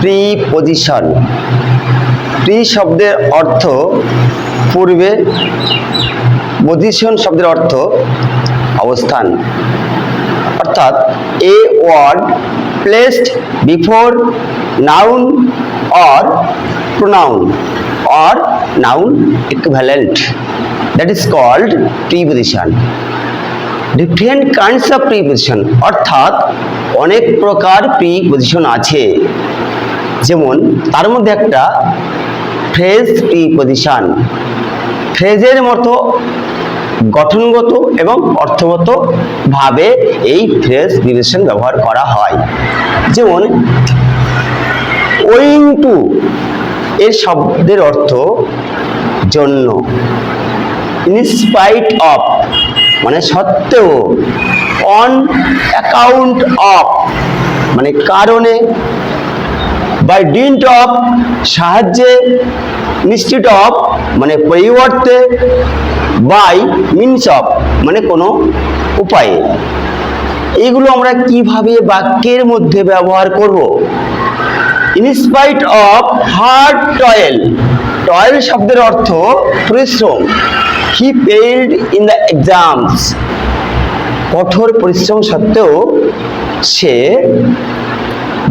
Preposition. Pre শব্দের অর্থ পূর্বে, পজিশন শব্দের অর্থ অবস্থান। অর্থাৎ a word placed before noun or pronoun or noun equivalent, that is called preposition. Different kinds of preposition, অর্থাৎ অনেক প্রকার প্রিপজিশন আছে। যেমন তার মধ্যে একটা ফ্রেজ প্রিপজিশন। ফ্রেজের মতো গঠনগত এবং অর্থগত ভাবে এই ফ্রেজ প্রিপজিশন ব্যবহার করা হয়। যেমন ওয়িং টু এর শব্দের অর্থ জন্য। ইনস্পাইট অফ মানে সত্ত্বেও। অন অ্যাকাউন্ট অফ মানে কারণে। বাই ডিন্ট অফ সাহায্যে। ইনস্টিড অফ মানে পরিবর্তে। বাই মিনস অফ মানে কোনো উপায়ে। এগুলো আমরা কিভাবে বাক্যের মধ্যে ব্যবহার করব? In spite of hard toil, toil শব্দের অর্থ পরিশ্রম। He failed in the exams, কঠোর পরিশ্রম সত্ত্বেও সে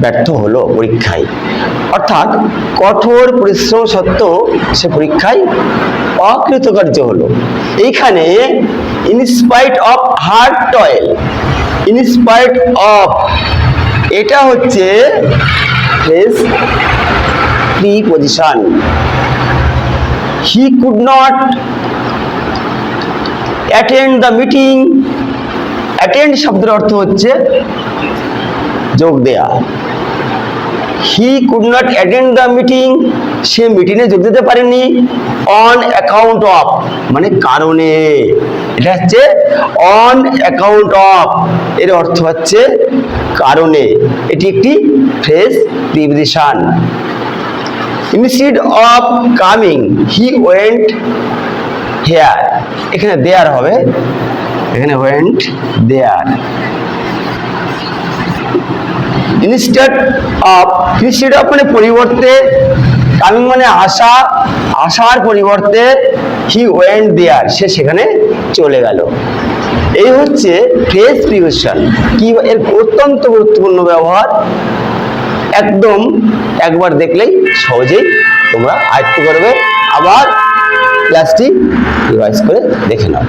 ব্যর্থ হলো পরীক্ষায়। অর্থাৎ কঠোর পরিশ্রম সত্ত্বেও সে পরীক্ষায় অকৃতকার্য হলো। এইখানে in spite of hard toil, in spite of এটা হচ্ছে phrase preposition. He could not attend the meeting, attend শব্দের অর্থ হচ্ছে যোগ দেয়া। He could not attend the meeting, সে মিটিংয়ে যোগ দিতে পারেনি। অন অ্যাকাউন্ট অফ মানে কারণে। এটা হচ্ছে অন অ্যাকাউন্ট অফ, এর অর্থ হচ্ছে কারণে। এটি একটি phrase preposition. Instead of coming he went here, এখানে দেয়ার হবে, এখানে went there. Instead of, instead of মানে পরিবর্তে, কামিং মানে আসা, আসার পরিবর্তে হি ওয়েন্ট দেয়ার সে সেখানে চলে গেল। এই হচ্ছে ফ্রেজ প্রিপজিশন। কি এর অত্যন্ত গুরুত্বপূর্ণ ব্যবহার, একদম একবার দেখলেই সহজেই তোমরা আয়ত্ত করবে। আবার ক্লাসটি রিভাইজ করে দেখে নাও।